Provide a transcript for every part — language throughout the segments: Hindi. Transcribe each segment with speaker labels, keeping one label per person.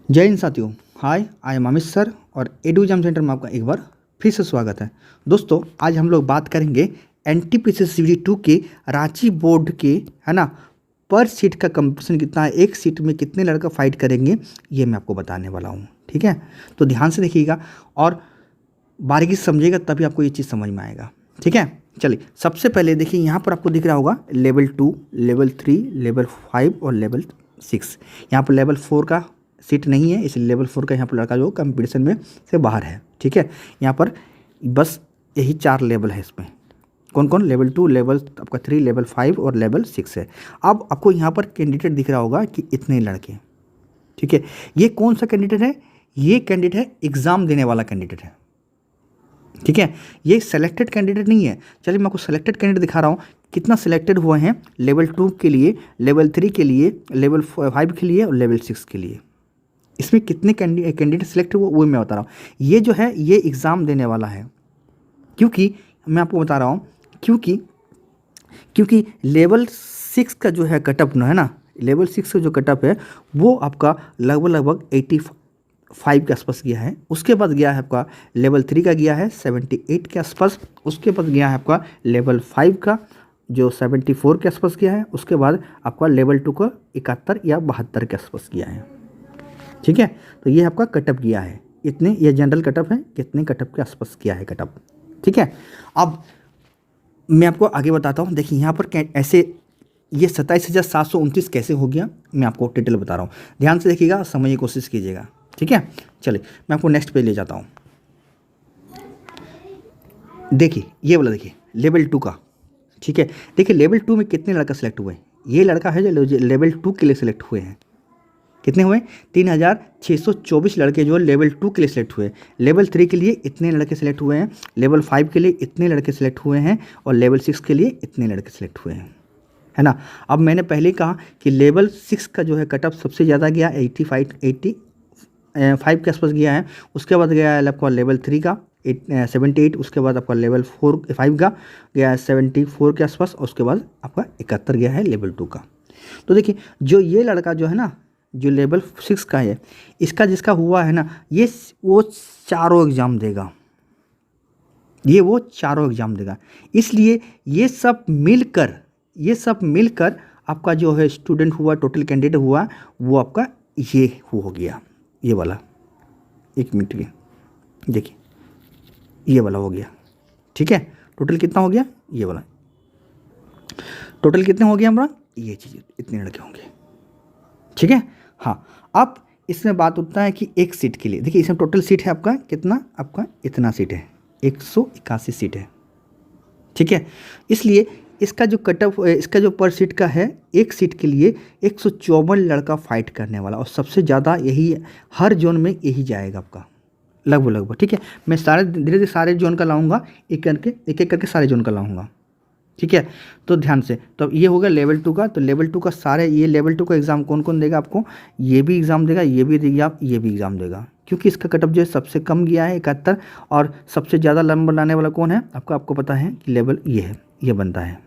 Speaker 1: जय हिंद साथियों। हाय, आई एम अमित सर और एडू एग्जाम सेंटर में आपका एक बार फिर से स्वागत है। दोस्तों, आज हम लोग बात करेंगे एनटीपीसी CBT 2 के रांची बोर्ड के, है ना, पर सीट का कंपटीशन कितना है, एक सीट में कितने लड़का फाइट करेंगे, ये मैं आपको बताने वाला हूँ। ठीक है, तो ध्यान से देखिएगा और बारीकी से समझिएगा, तभी आपको ये चीज़ समझ में आएगा। ठीक है, चलिए सबसे पहले देखिए, यहाँ पर आपको दिख रहा होगा लेवल 2, लेवल 3, लेवल 5 और लेवल 6। यहाँ पर लेवल 4 का सीट नहीं है, इसलिए लेवल 4 का यहाँ पर लड़का जो कंपटीशन में से बाहर है। ठीक है, यहाँ पर बस यही 4 लेवल है इसमें। कौन कौन? लेवल 2, लेवल आपका 3, लेवल 5 और लेवल 6 है। अब आपको यहाँ पर कैंडिडेट दिख रहा होगा कि इतने लड़के। ठीक है, ये कौन सा कैंडिडेट है? ये कैंडिडेट है एग्ज़ाम देने वाला कैंडिडेट है। ठीक है, ये सेलेक्टेड कैंडिडेट नहीं है। चलिए मैं आपको सेलेक्टेड कैंडिडेट दिखा रहा हूँ, कितना सिलेक्टेड हुए हैं लेवल 2 के लिए, लेवल 3 के लिए, लेवल 5 के लिए और लेवल 6 के लिए। इसमें कितने कैंडिडेट सिलेक्ट हुए वो मैं बता रहा हूँ। ये जो है ये एग्ज़ाम देने वाला है, क्योंकि मैं आपको बता रहा हूँ क्योंकि लेवल 6 का जो है कटअप है ना, लेवल 6 का जो कटअप है वो आपका लगभग 85 के आसपास गया है। उसके बाद गया है आपका लेवल 3 का गया है 78 के आसपास। उसके बाद गया है आपका लेवल 5 का जो 74 के आसपास गया है। उसके बाद आपका लेवल 2 का 71 या 72 के आसपास गया है। ठीक है, तो ये आपका कटअप गया है इतने, ये जनरल कटअप है, कितने कटअप के आसपास किया है कटअप। ठीक है, अब मैं आपको आगे बताता हूँ। देखिए यहाँ पर ऐसे ये 27,729 कैसे हो गया, मैं आपको डिटेल बता रहा हूँ। ध्यान से देखिएगा, समझने की कोशिश कीजिएगा। ठीक है, चलिए मैं आपको नेक्स्ट पेज ले जाता हूँ। देखिए ये वाला, देखिए लेवल 2 का। ठीक है, देखिए लेवल 2 में कितने लड़का सेलेक्ट हुए हैं। ये लड़का है जो लेवल 2 के लिए सिलेक्ट हुए हैं। कितने हुए? 3,624 लड़के जो लेवल 2 के लिए सिलेक्ट हुए। लेवल 3 के लिए इतने लड़के सिलेक्ट हुए हैं, लेवल 5 के लिए इतने लड़के सिलेक्ट हुए हैं और लेवल 6 के लिए इतने लड़के सिलेक्ट हुए हैं, है ना। अब मैंने पहले ही कहा कि लेवल 6 का जो है कटअप सबसे ज़्यादा गया, 85 के आसपास गया है। उसके बाद गया है आपका लेवल 3 का 78। उसके बाद आपका लेवल 5 का गया है 74 के आसपास। और उसके बाद आपका 71 गया है लेवल 2 का। तो देखिए जो ये लड़का जो है ना, जो लेवल 6 का है, इसका जिसका हुआ है ना, ये वो चारों एग्ज़ाम देगा, वो चारों एग्ज़ाम देगा। इसलिए ये सब मिलकर आपका जो है स्टूडेंट हुआ, टोटल कैंडिडेट हुआ, वो आपका ये हो गया, ये वाला। एक मिनट के देखिए, ये वाला हो गया। ठीक है, टोटल कितना हो गया? ये वाला टोटल कितने हो गया हमारा? ये चीज़ इतने लड़के होंगे। ठीक है, हाँ। अब इसमें बात उठता है कि एक सीट के लिए, देखिए इसमें टोटल सीट है आपका कितना, आपका इतना सीट है, 181 सीट है। ठीक है, इसलिए इसका जो कटअप, इसका जो पर सीट का है, एक सीट के लिए 154 लड़का फाइट करने वाला, और सबसे ज़्यादा यही हर जोन में यही जाएगा आपका लगभग। ठीक है, मैं सारे धीरे धीरे सारे जोन का लाऊंगा, एक एक करके सारे जोन का लाऊंगा। ठीक है, तो ध्यान से, तो ये हो गया लेवल 2 का। तो लेवल 2 का सारे, ये लेवल 2 का एग्ज़ाम कौन कौन देगा आपको? ये भी एग्ज़ाम देगा, ये भी देगा, ये भी एग्ज़ाम देगा, क्योंकि इसका कटअप जो है सबसे कम गया है 71। और सबसे ज़्यादा नंबर लाने वाला कौन है आपको पता है कि लेवल ये है, ये बनता है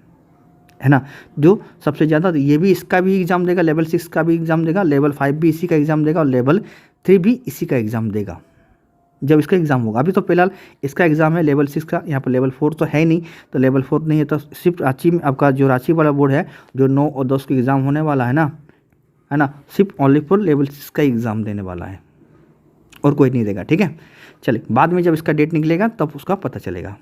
Speaker 1: ना, जो सबसे ज़्यादा। तो ये भी इसका भी एग्ज़ाम देगा, लेवल 6 का भी एग्ज़ाम देगा, लेवल 5 भी इसी का एग्ज़ाम देगा और लेवल 3 भी इसी का एग्ज़ाम देगा जब इसका एग्ज़ाम होगा। अभी तो फिलहाल इसका एग्ज़ाम है लेवल 6 का, यहाँ पर लेवल 4 तो है नहीं, तो लेवल 4 नहीं है, तो सिर्फ रांची में आपका जो रांची वाला बोर्ड है, जो 9 और 10 का एग्ज़ाम होने वाला है ना, सिर्फ ओनली फॉर लेवल 6 का एग्ज़ाम देने वाला है, और कोई नहीं देगा। ठीक है, चलिए बाद में जब इसका डेट निकलेगा तब उसका पता चलेगा,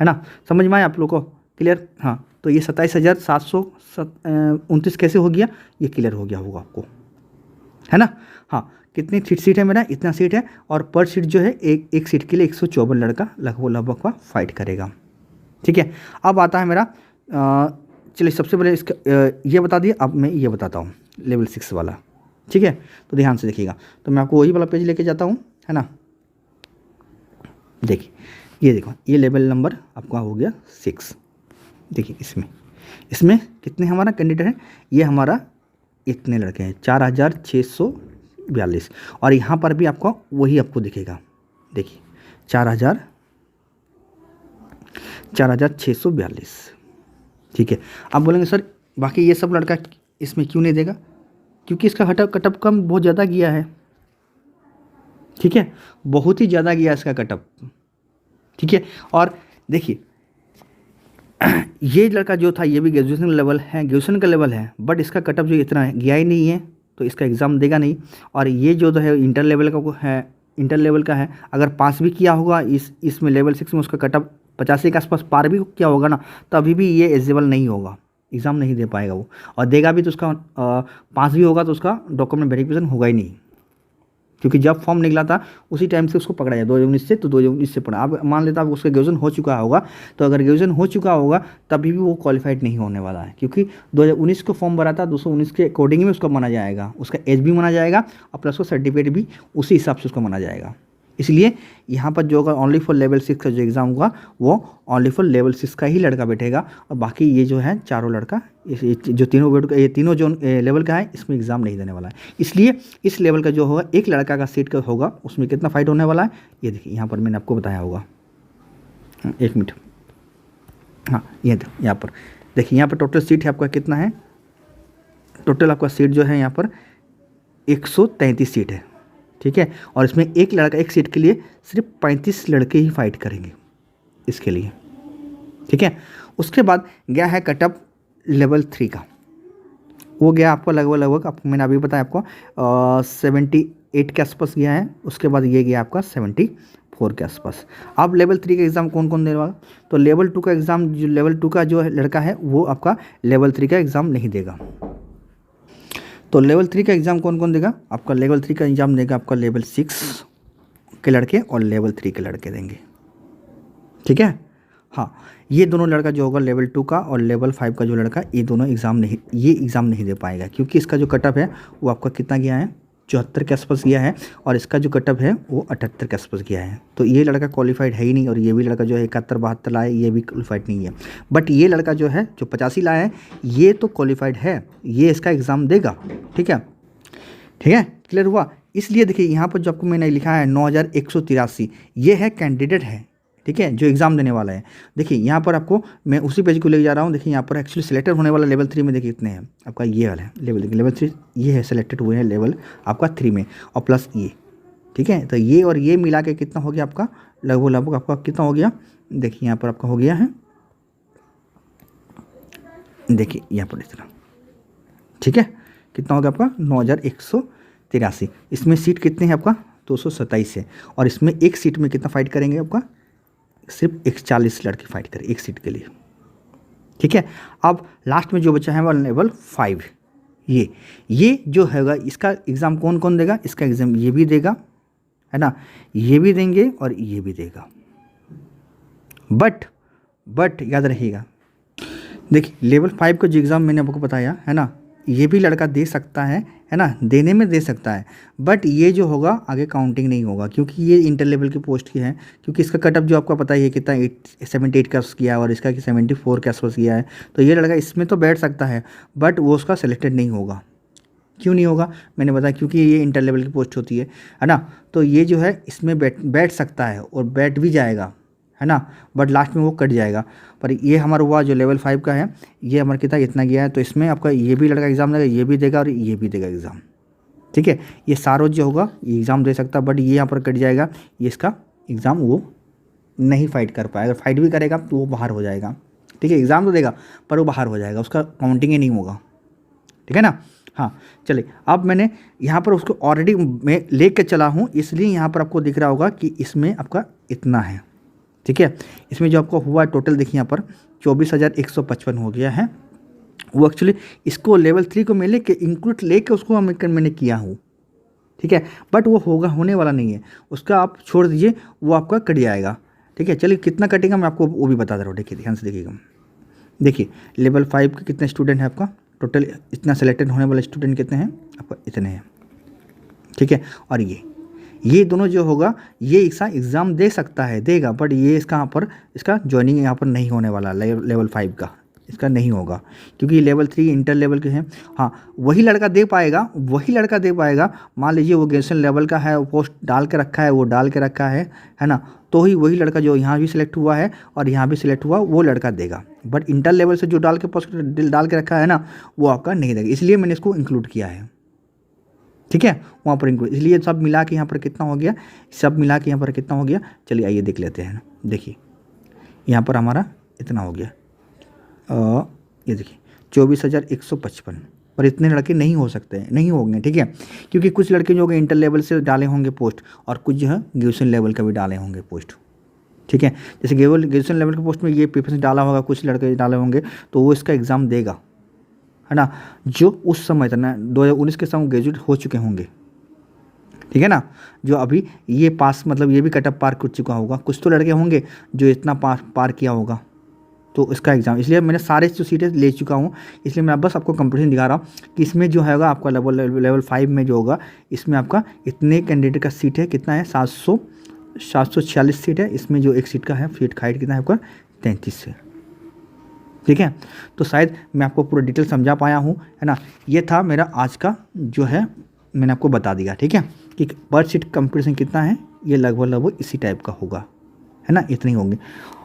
Speaker 1: है ना। समझ में आया आप लोग को? क्लियर? हाँ, तो ये 27,729 कैसे हो गया, ये क्लियर हो गया होगा आपको, है ना। हाँ, कितनी सीट है मेरा? इतना सीट है, और पर सीट जो है एक सीट के लिए 154 लड़का लगभग का फाइट करेगा। ठीक है, अब आता है मेरा, चलिए सबसे पहले इसका ये बता दिए, अब मैं ये बताता हूँ लेवल 6 वाला। ठीक है, तो ध्यान से देखिएगा, तो मैं आपको वही वाला पेज लेके जाता हूँ, है ना। देखिए ये देखो, ये लेवल नंबर आपका हो गया 6। देखिए इसमें कितने हमारा कैंडिडेट हैं? ये हमारा इतने लड़के हैं, 4,642। और यहाँ पर भी आपको वही आपको दिखेगा, देखिए 4,642। ठीक है, आप बोलेंगे सर बाकी ये सब लड़का इसमें क्यों नहीं देगा? क्योंकि इसका कटअप कम बहुत ज़्यादा गया है। ठीक है, बहुत ही ज़्यादा गया इसका कटअप। ठीक है, और देखिए ये लड़का जो था ये भी ग्रेजुएशन लेवल है, ग्रेजुएशन का लेवल है, बट इसका कटअप जो इतना है गया ही नहीं है, तो इसका एग्ज़ाम देगा नहीं। और ये जो है इंटर लेवल का है, इंटर लेवल का है, अगर पास भी किया होगा इसमें लेवल 6 में उसका कटअप 85 के आसपास पार भी किया होगा ना, तो अभी भी ये एलिजिबल नहीं होगा, एग्ज़ाम नहीं दे पाएगा वो। और देगा भी तो उसका पास भी होगा तो उसका डॉक्यूमेंट वेरिफिकेशन होगा ही नहीं, क्योंकि जब फॉर्म निकला था उसी टाइम से उसको पकड़ा जाए 2019 से, तो 2019 से पढ़ा। अब मान लेता है उसका ग्रेजुएशन हो चुका होगा, तो अगर ग्रेजुएशन हो चुका होगा तभी भी वो क्वालिफाइड नहीं होने वाला है, क्योंकि 2019 को फॉर्म भरा था, 219 के अकॉर्डिंग में उसको माना जाएगा, उसका एज भी माना जाएगा और प्लस उसका सर्टिफिकेट भी उसी हिसाब से उसको माना जाएगा। इसलिए यहाँ पर जो अगर ओनली फॉर लेवल 6 का जो एग्ज़ाम होगा वो ओनली फॉर लेवल 6 का ही लड़का बैठेगा, और बाकी ये जो है चारों लड़का जो तीनों ये तीनों जो लेवल का है इसमें एग्ज़ाम नहीं देने वाला है। इसलिए इस लेवल का जो होगा एक लड़का का सीट का होगा, उसमें कितना फाइट होने वाला है ये देखिए, यहाँ पर मैंने आपको बताया होगा। 1 मिनट, हाँ ये यहाँ पर देखिए, यहाँ पर टोटल सीट है आपका कितना है, टोटल आपका सीट जो है यहाँ पर 133 सीट है। ठीक है, और इसमें एक लड़का एक सीट के लिए सिर्फ 35 लड़के ही फाइट करेंगे इसके लिए। ठीक है, उसके बाद गया है कटअप लेवल 3 का, वो गया आपको लगभग आपको मैंने अभी बताया आपको 78 के आसपास गया है। उसके बाद ये गया आपका 74 के आसपास। अब लेवल 3 का एग्ज़ाम कौन कौन देने वाला, तो लेवल 2 का एग्ज़ाम, जो लेवल 2 का जो लड़का है वो आपका लेवल 3 का एग्ज़ाम नहीं देगा। तो लेवल 3 का एग्ज़ाम कौन कौन देगा, आपका लेवल 3 का एग्ज़ाम देगा आपका लेवल 6 के लड़के और लेवल 3 के लड़के देंगे। ठीक है, हाँ ये दोनों लड़का जो होगा लेवल 2 का और लेवल 5 का जो लड़का, ये दोनों एग्ज़ाम नहीं दे पाएगा, क्योंकि इसका जो कटअप है वो आपका कितना गया है, 74 के आसपास गया है, और इसका जो कटअप है वो 78 के आसपास गया है। तो ये लड़का क्वालिफाइड है ही नहीं, और ये भी लड़का जो है 71-72 लाए, ये भी क्वालिफाइड नहीं है। बट ये लड़का जो है जो 85 लाया है ये तो क्वालिफाइड है, ये इसका एग्ज़ाम देगा। ठीक है, ठीक है, क्लियर हुआ। इसलिए देखिए यहाँ पर जो आपको मैंने लिखा है 9183, ये है कैंडिडेट है, ठीक है, जो एग्ज़ाम देने वाला है। देखिए यहाँ पर आपको मैं उसी पेज को ले जा रहा हूँ। देखिए यहाँ पर एक्चुअली सिलेक्टेड होने वाला लेवल 3 में देखिए कितने हैं, आपका ये वाला है लेवल, देखिए लेवल 3 ये है, सिलेक्टेड हुए हैं लेवल आपका 3 में, और प्लस ये। ठीक है, तो ये और ये मिला के कितना हो गया आपका, लगभग आपका कितना हो गया, देखिए यहाँ पर आपका हो गया है, देखिए यहाँ पर इतना। ठीक है, कितना हो गया आपका 9183। इसमें सीट कितने हैं आपका 227 है, और इसमें एक सीट में कितना फाइट करेंगे आपका, सिर्फ 140 लड़के फाइट करें एक सीट के लिए। ठीक है, अब लास्ट में जो बचा है वो लेवल 5, ये जो हैगा इसका एग्ज़ाम कौन कौन देगा, इसका एग्ज़ाम ये भी देगा है ना, ये भी देंगे और ये भी देगा। बट याद रखिएगा, देखिए लेवल 5 का जो एग्ज़ाम मैंने आपको बताया है ना, ये भी लड़का दे सकता है ना, देने में दे सकता है, बट ये जो होगा आगे काउंटिंग नहीं होगा, क्योंकि ये इंटर लेवल की पोस्ट की है। क्योंकि इसका कटअप जो आपको पता ही है कितना 78 का किया है, और इसका 74 के आसपास किया है, तो ये लड़का इसमें तो बैठ सकता है, बट वो उसका सिलेक्टेड नहीं होगा। क्यों नहीं होगा, मैंने बताया क्योंकि ये इंटर लेवल की पोस्ट होती है ना, तो ये जो है इसमें बैठ सकता है और बैठ भी जाएगा है ना, बट लास्ट में वो कट जाएगा। पर ये हमारा हुआ जो लेवल 5 का है, ये हमारा कितना इतना गया है, तो इसमें आपका ये भी लड़का एग्ज़ाम देगा, ये भी देगा और ये भी देगा एग्ज़ाम। ठीक है, ये सारों जो होगा ये एग्ज़ाम दे सकता, बट ये यहाँ पर कट जाएगा, ये इसका एग्ज़ाम वो नहीं फाइट कर पाएगा। फाइट भी करेगा तो वो बाहर हो जाएगा। ठीक है, एग्ज़ाम तो देगा पर वो बाहर हो जाएगा, उसका काउंटिंग ही नहीं होगा। ठीक है ना, हाँ चलिए, अब मैंने यहाँ पर उसको ऑलरेडी मैं ले कर चला हूँ, इसलिए यहाँ पर आपको दिख रहा होगा कि इसमें आपका इतना है। ठीक है, इसमें जो आपको हुआ टोटल देखिए यहाँ पर 24,155 हो गया है। वो एक्चुअली इसको लेवल 3 को मैं लेके इंक्लूड लेके उसको मैंने किया हूँ। ठीक है, बट वो होने वाला नहीं है, उसका आप छोड़ दीजिए, वो आपका कट जाएगा। ठीक है, चलिए कितना कटेगा मैं आपको वो भी बता दे रहा हूँ। देखिए ध्यान से देखिएगा, देखिए लेवल 5 के कितने स्टूडेंट हैं आपका, टोटल इतना सेलेक्टेड होने वाले स्टूडेंट कितने हैं आपका, इतने हैं। ठीक है, और ये दोनों जो होगा ये इसका एग्ज़ाम दे सकता है, देगा, बट ये इसका यहाँ पर इसका ज्वाइनिंग यहाँ पर नहीं होने वाला, लेवल 5 का इसका नहीं होगा, क्योंकि लेवल 3 इंटर लेवल के हैं। हाँ वही लड़का दे पाएगा, मान लीजिए वो ग्रेजुएशन लेवल का है, वो पोस्ट डाल के रखा है, वो डाल के रखा है ना, तो ही वही लड़का जो यहाँ भी सिलेक्ट हुआ है और यहाँ भी सिलेक्ट हुआ वो लड़का देगा। बट इंटर लेवल से जो डाल के पोस्ट डाल के रखा है ना, वो आपका नहीं देगा, इसलिए मैंने इसको इंक्लूड किया है। ठीक है, वहाँ पर इंक्लूड, इसलिए सब मिला के यहाँ पर कितना हो गया, सब मिला के यहाँ पर कितना हो गया, चलिए आइए देख लेते हैं। देखिए यहाँ पर हमारा इतना हो गया, ये देखिए 24,155, पर इतने लड़के नहीं हो सकते हैं, नहीं होंगे, ठीक है, क्योंकि कुछ लड़के जो इंटर लेवल से डाले होंगे पोस्ट और कुछ जो है ग्रेजुएशन लेवल का भी डाले होंगे पोस्ट, ठीक है। जैसे ग्रेजुएशन लेवल के पोस्ट में ये पेपर से डाला होगा, कुछ लड़के डाले होंगे, तो वो इसका एग्ज़ाम देगा, है ना, जो उस समय था ना 2019 के समय ग्रेजुएट हो चुके होंगे, ठीक है ना, जो अभी ये पास मतलब ये भी कट ऑफ पार कर चुका होगा, कुछ तो लड़के होंगे जो इतना पार किया होगा, तो इसका एग्ज़ाम, इसलिए मैंने सारे जो सीटें ले चुका हूँ, इसलिए मैं बस आपको कंपटीशन दिखा रहा हूँ कि इसमें जो है आपका लेवल 5 में जो होगा, इसमें आपका इतने कैंडिडेट का सीट है, कितना है 746 सीट है, इसमें जो एक सीट का है फीट हाइट कितना है आपका 33 है, ठीक है। तो शायद मैं आपको पूरा डिटेल समझा पाया हूँ, है ना। ये था मेरा आज का जो है, मैंने आपको बता दिया, ठीक है, कि पर सीट कंपटीशन कितना है, ये लगभग इसी टाइप का होगा, है ना, इतने ही होंगे।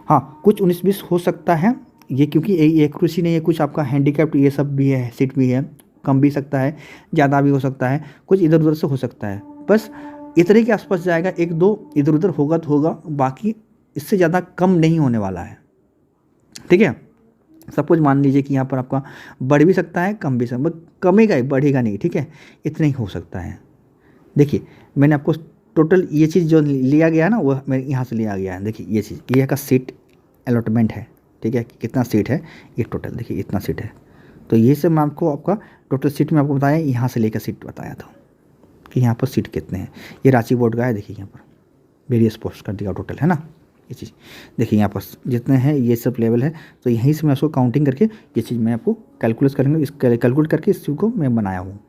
Speaker 1: हाँ, कुछ 19-20 हो सकता है ये, क्योंकि एक्यूरेसी नहीं है, कुछ आपका हैंडीकैप्ड ये सब भी है, सीट भी है, कम भी सकता है, ज़्यादा भी हो सकता है, कुछ इधर उधर से हो सकता है, बस इतने के आसपास जाएगा, 1-2 इधर उधर होगा तो होगा, बाकी इससे ज़्यादा कम नहीं होने वाला है, ठीक है। सपोज मान लीजिए कि यहाँ पर आपका बढ़ भी सकता है, कम भी सकता है, कमेगा ही, बढ़ेगा नहीं, ठीक है, इतना ही हो सकता है। देखिए मैंने आपको टोटल ये चीज़ जो लिया गया है ना, वो मेरे यहाँ से लिया गया है। देखिए ये चीज़, ये का सीट अलॉटमेंट है, ठीक है, कितना सीट है ये टोटल, देखिए इतना सीट है, तो ये सब मैं आपको आपका टोटल सीट में आपको बताया, यहाँ से लेकर सीट बताया था कि यहाँ पर सीट कितने हैं। ये रांची बोर्ड का है, देखिए यहाँ पर वेरियस पोस्ट कर दिया टोटल, है ना, ये चीज़ देखिए यहाँ पर जितने हैं ये सब लेवल है, तो यहीं से मैं उसको काउंटिंग करके ये चीज़ मैं आपको कैलकुलेट करेंगे, इस कैलकुलेट करके इस चीज़ को मैं बनाया हूँ,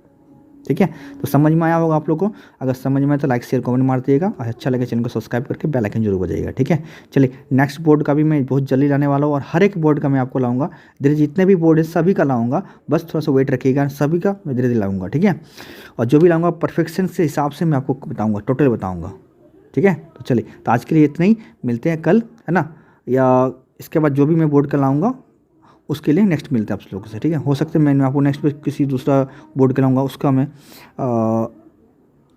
Speaker 1: ठीक है। तो समझ में आया होगा आप लोग को, अगर समझ में आए तो लाइक शेयर कमेंट मार दिएगा, और अच्छा लगे चैनल को सब्सक्राइब करके बेल आइकन जरूर बजाइएगा, ठीक है। चलिए नेक्स्ट बोर्ड का भी मैं बहुत जल्दी लाने वाला हूँ, और हर एक बोर्ड का मैं आपको लाऊंगा, धीरे जितने भी बोर्ड है सभी का लाऊंगा, बस थोड़ा सा वेट रखिएगा, सभी का मैं धीरे धीरे लाऊंगा, ठीक है। और जो भी लाऊंगा परफेक्शन से हिसाब से मैं आपको बताऊँगा, टोटल बताऊँगा, ठीक है। तो चलिए, तो आज के लिए इतना ही, मिलते हैं कल, है ना, या इसके बाद जो भी मैं बोर्ड का लाऊंगा उसके लिए नेक्स्ट मिलते हैं आप लोगों से, ठीक है। हो सकता है मैं आपको नेक्स्ट पे किसी दूसरा बोर्ड का लाऊंगा, उसका मैं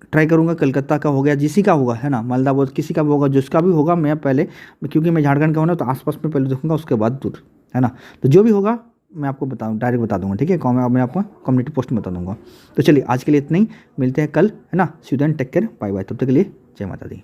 Speaker 1: ट्राई करूंगा, कलकत्ता का हो गया, जिसी का होगा, है ना, मालदा बोर्ड किसी का भी होगा, जिसका भी होगा मैं पहले, क्योंकि मैं झारखंड का हूँ ना, तो आसपास में पहले देखूंगा, उसके बाद दूर, है ना। तो जो भी होगा मैं आपको डायरेक्ट बता दूंगा, ठीक है, मैं आपको कम्युनिटी पोस्ट में बता दूंगा। तो चलिए आज के लिए इतना ही, मिलते हैं कल, है ना। See you then, take care, bye bye, तब तक के लिए जय माता दी।